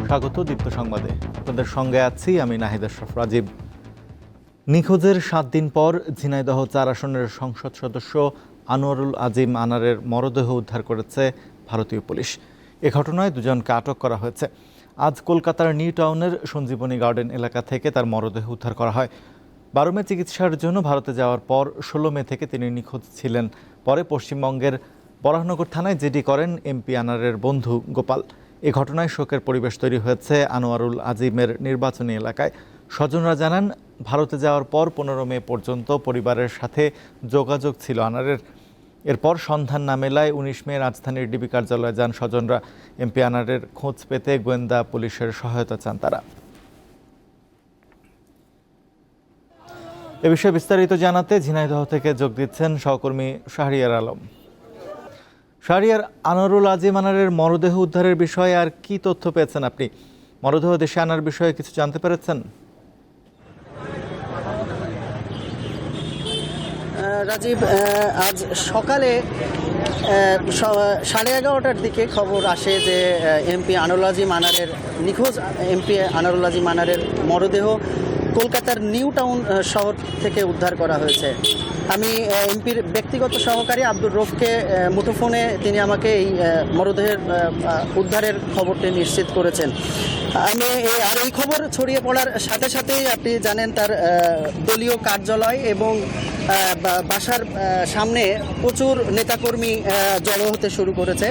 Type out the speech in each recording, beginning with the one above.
স্বাগত দীপ্ত সংবাদে। আপনাদের সঙ্গে আছি আমি নাহিদ আশরাফ রাজীব। নিখোঁজের 7 দিন পর ঝিনাইদহ 4 আসনের সংসদ সদস্য আনোয়ারুল আজিম আনারের মরদেহ উদ্ধার করেছে ভারতীয় পুলিশ। এ ঘটনায় দুজনকে আটক করা হয়েছে। আজ কলকাতার নিউ টাউনের সঞ্জীবনী গার্ডেন এলাকা থেকে তার মরদেহ উদ্ধার করা হয়। 12 মে চিকিৎসার জন্য ভারতে যাওয়ার পর 16 মে থেকে তিনি নিখোঁজ ছিলেন। পরে পশ্চিমবঙ্গের বরাহনগর থানায় জিডি করেন এমপি আনারের বন্ধু গোপাল। এ ঘটনায় শোকের পরিবেশ তৈরি হয়েছে আনোয়ারুল আজিমের নির্বাচনী এলাকায়। স্বজনরা জানান, ভারতে যাওয়ার পর 15 মে পর্যন্ত পরিবারের সাথে যোগাযোগ ছিল আনারের। এরপর সন্ধান না মেলায় 19 মে রাজধানীর ডিবি কার্যালয়ে যান স্বজনরা। এমপি আনারের খোঁজ পেতে গোয়েন্দা পুলিশের সহায়তা চান তারা। এ বিষয়ে বিস্তারিত জানাতে ঝিনাইদহ থেকে যোগ দিচ্ছেন সহকর্মী শাহরিয়ার আলম। শাহরিয়ার, আনোয়ারুল আজিম আনারের মরদেহ উদ্ধারের বিষয়ে আর কি তথ্য পেয়েছেন আপনি? মরদেহ দেশে আনার বিষয়ে কিছু জানতে পেরেছেন? রাজীব, আজ সকালে 11:30টার দিকে খবর আসে যে এমপি আনোয়ারুল আজিম আনারের নিখোঁজ এমপি আনোয়ারুল আজিম আনারের মরদেহ কলকাতার নিউ টাউন শহর থেকে উদ্ধার করা হয়েছে। আমি এমপির ব্যক্তিগত সহকারী আব্দুর রফকে মুঠোফোনে তিনি আমাকে এই মরদেহের উদ্ধারের খবরটি নিশ্চিত করেছেন। আর এই খবর ছড়িয়ে পড়ার সাথে সাথেই আপনি জানেন তার দলীয় কার্যালয় এবং বাসার সামনে প্রচুর নেতাকর্মী জড়ো হতে শুরু করেছে,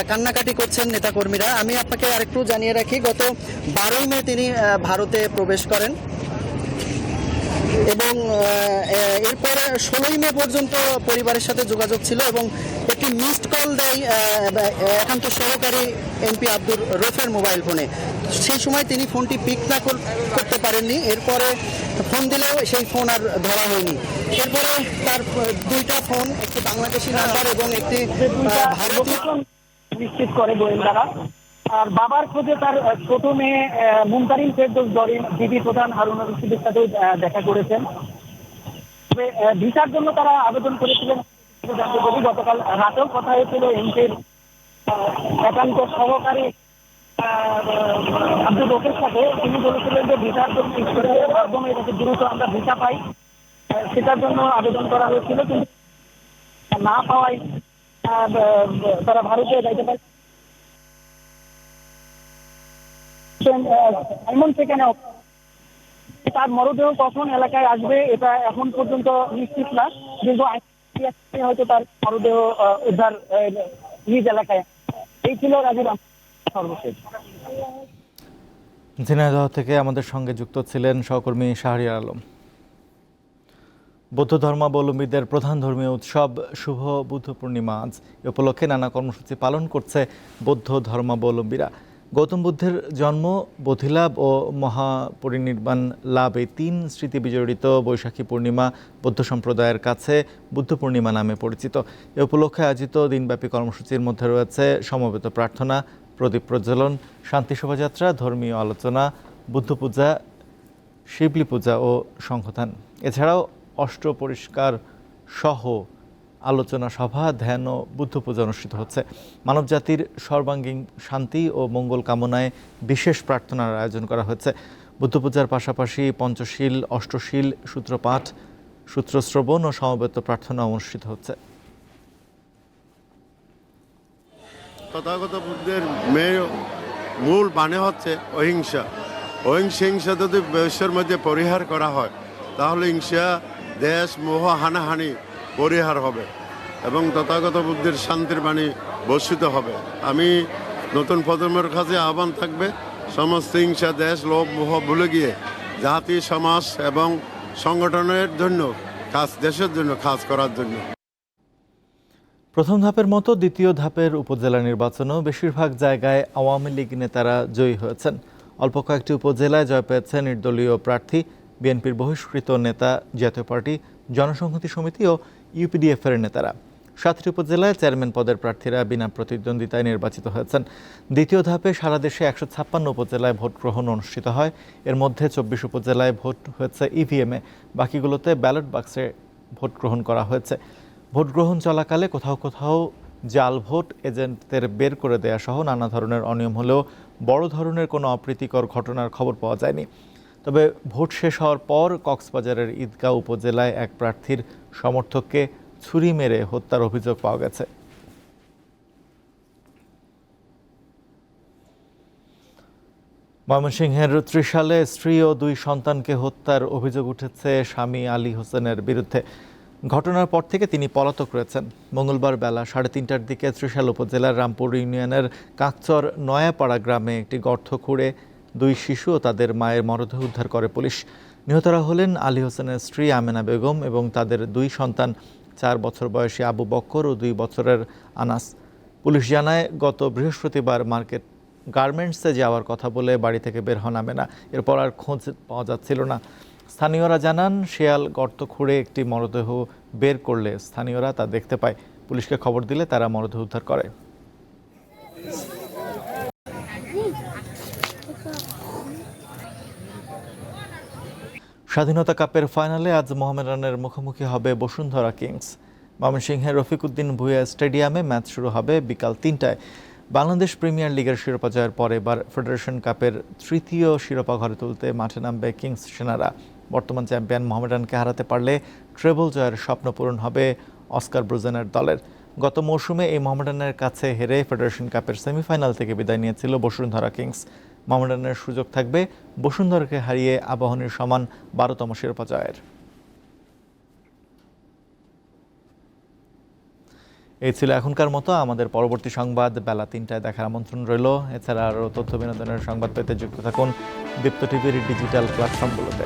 কান্নাকাটি করছেন নেতাকর্মীরা। আমি আপনাকে আরেকটু জানিয়ে রাখি, গত 12 মে তিনি ভারতে প্রবেশ করেন এবং এরপরে 16 মে পর্যন্ত পরিবারের সাথে যোগাযোগ ছিল এবং একটি মিসড কল দেয় একান্ত সহকারী এমপি আব্দুর রফের মোবাইল ফোনে। সেই সময় তিনি ফোনটি পিক না করতে পারেননি। এরপরে ফোন দিলেও সেই ফোন আর ধরা হয়নি। এরপরে তার 2টা ফোন, একটি বাংলাদেশি নাম্বার এবং একটি ভারতীয় নিশ্চিত করে গোয়েন্দারা। আর বাবার খোঁজে তার ছোট মেয়ে মুনতারিন ফেরদৌস দরিন ডিবি প্রধান হারুন রশিদের সাথে দেখা করেছেন। তবে ভিসার জন্য তারা আবেদন করেছিলেন জানতে পারি। গতকাল রাতেও কথা হয়েছিল এমপির একান্ত সহকারী আব্দুর রফের সাথে। তিনি বলেছিলেন যে ভিসার জন্য ঈশ্বরের মাধ্যমে যাতে দ্রুত আমরা ভিসা পাই সেটার জন্য আবেদন করা হয়েছিল, কিন্তু না পাওয়ায় তারা ভারতে যাইতে পারে। তার মরদেহ কখন এলাকায় আসবে এটা এখন পর্যন্ত নিশ্চিত না, কিন্তু হয়তো তার মরদেহ উদ্ধার নিজ এলাকায়। এই ছিল রাজীব সর্বশেষ। ঝিনাইদহ থেকে আমাদের সঙ্গে যুক্ত ছিলেন সহকর্মী শাহরিয়ার আলম। বৌদ্ধ ধর্মাবলম্বীদের প্রধান ধর্মীয় উৎসব শুভ বুদ্ধ পূর্ণিমা আজ। এ উপলক্ষে নানা কর্মসূচি পালন করছে বৌদ্ধ ধর্মাবলম্বীরা। গৌতম বুদ্ধের জন্ম, বোধিলাভ ও মহাপরিনির্বাণ লাভ, এই 3 স্মৃতি বিজড়িত বৈশাখী পূর্ণিমা বৌদ্ধ সম্প্রদায়ের কাছে বুদ্ধ পূর্ণিমা নামে পরিচিত। এ উপলক্ষে আয়োজিত দিনব্যাপী কর্মসূচির মধ্যে রয়েছে সমবেত প্রার্থনা, প্রদীপ প্রজ্বলন, শান্তি শোভাযাত্রা, ধর্মীয় আলোচনা, বুদ্ধ পূজা, শিবলি পূজা ও সংঘদান। এছাড়াও অষ্ট পরিষ্কার সহ আলোচনা সভা, ধ্যান ও বুদ্ধ পূজা অনুষ্ঠিত হচ্ছে। মানবজাতির সর্বাঙ্গীন শান্তি ও মঙ্গল কামনায় বিশেষ প্রার্থনার আয়োজন করা হয়েছে। বুদ্ধ পূজার পাশাপাশি পঞ্চশীল, অষ্টশীল, সূত্রপাঠ, সূত্রশ্রবণ ও সমবেত প্রার্থনা অনুষ্ঠিত হচ্ছে। তথাগত বুদ্ধের মূল বাণী হচ্ছে অহিংসা। হিংসা যদি বিশ্বের মধ্যে পরিহার করা হয় তাহলে হিংসা, দেশ, মোহ, হানাহানি পরিহার হবে এবং তথাগত বুদ্ধের শান্তির বাণী বর্ষিত হবে। আমি নতুন প্রজন্মের কাছে আহ্বান থাকবে, সমস্ত হিংসা, দেশ, লোভ, মোহ ভুলে গিয়ে জাতি, সমাজ এবং সংগঠনের জন্য দেশের জন্য কাজ করার জন্য। প্রথম ধাপের মতো দ্বিতীয় ধাপের উপজেলা নির্বাচনেও বেশিরভাগ জায়গায় আওয়ামী লীগ নেতারা জয়ী হয়েছেন। অল্প কয়েকটি উপজেলায় জয় পেয়েছেন নির্দলীয় প্রার্থী, বিএনপির বহিষ্কৃত নেতা, জাতীয় পার্টি, জনসংহতি সমিতি ও ইউপিডিএফের নেতারা। 7টি উপজেলায় চেয়ারম্যান পদের প্রার্থীরা বিনা প্রতিদ্বন্দ্বিতায় নির্বাচিত হয়েছেন। দ্বিতীয় ধাপে সারা দেশে 156 উপজেলায় ভোট গ্রহণ অনুষ্ঠিত হয়। এর মধ্যে 24 উপজেলায় ভোট হয়েছে ইভিএমে, বাকিগুলোতে ব্যালট বাক্সে ভোট গ্রহণ করা হয়েছে। ভোট গ্রহণ চলাকালে কোথাও কোথাও জাল ভোট, এজেন্টদের বের করে দেয়া সহ নানা ধরনের অনিয়ম হলেও বড় ধরনের কোনো অপ্রীতিকর ঘটনার খবর পাওয়া যায়নি। তবে ভোট শেষ হওয়ার পর কক্সবাজারের ঈদগাঁও উপজেলায় এক প্রার্থীর সমর্থককে ছুরি মেরে হত্যার অভিযোগ পাওয়া গেছে। ময়মনসিংহের ত্রিশালে স্ত্রী ও 2 সন্তানকে হত্যার অভিযোগ উঠেছে স্বামী আলী হোসেনের বিরুদ্ধে। ঘটনার পর থেকে তিনি পলাতক রয়েছেন। মঙ্গলবার বেলা 3:30টার দিকে ত্রিশাল উপজেলার রামপুর ইউনিয়নের কাকচর নয়াপাড়া গ্রামে একটি গর্ত খুঁড়ে 2 শিশু ও তাদের মায়ের মরদেহ উদ্ধার করে পুলিশ। নিহতরা হলেন আলী হোসেনের স্ত্রী আমেনা বেগম এবং তাদের 2 সন্তান 4 বছর বয়সী আবু বক্কর ও 2 বছরের আনাস। পুলিশ জানায়, গত বৃহস্পতিবার গার্মেন্টসে যাওয়ার কথা বলে বাড়ি থেকে বের হন আমেনা। এরপর আর খোঁজ পাওয়া যাচ্ছিল না। স্থানীয়রা জানান, শেয়াল গর্ত খুঁড়ে একটি মরদেহ বের করলে স্থানীয়রা তা দেখতে পায়। পুলিশকে খবর দিলে তারা মরদেহ উদ্ধার করে। স্বাধীনতা কাপের ফাইনালে আজ মোহামেডানের মুখোমুখি হবে বসুন্ধরা কিংস। ময়মনসিংহের রফিকুদ্দিন ভূঁইয়া স্টেডিয়ামে ম্যাচ শুরু হবে বিকাল 3টায়। বাংলাদেশ প্রিমিয়ার লিগের শিরোপা জয়ের পর এবার ফেডারেশন কাপের 3য় শিরোপা ঘরে তুলতে মাঠে নামবে কিংস সেনারা। বর্তমান চ্যাম্পিয়ন মোহামেডানকে হারাতে পারলে ট্রেবল জয়ের স্বপ্ন পূরণ হবে অস্কার ব্রুজেনের দলের। গত মৌসুমে এই মোহামেডানের কাছে হেরে ফেডারেশন কাপের সেমিফাইনাল থেকে বিদায় নিয়েছিল বসুন্ধরা কিংস। মোহামেডানের সুযোগ থাকবে বসুন্ধরাকে হারিয়ে আবাহনীর সমান 12তম শিরোপা জয়ের। এই ছিল এখনকার মতো। আমাদের পরবর্তী সংবাদ বেলা 3টায় দেখার আমন্ত্রণ রইল। এছাড়া আরও তথ্য বিনোদনের সংবাদ পেতে যুক্ত থাকুন দীপ্ত টিভির ডিজিটাল প্ল্যাটফর্মগুলোতে।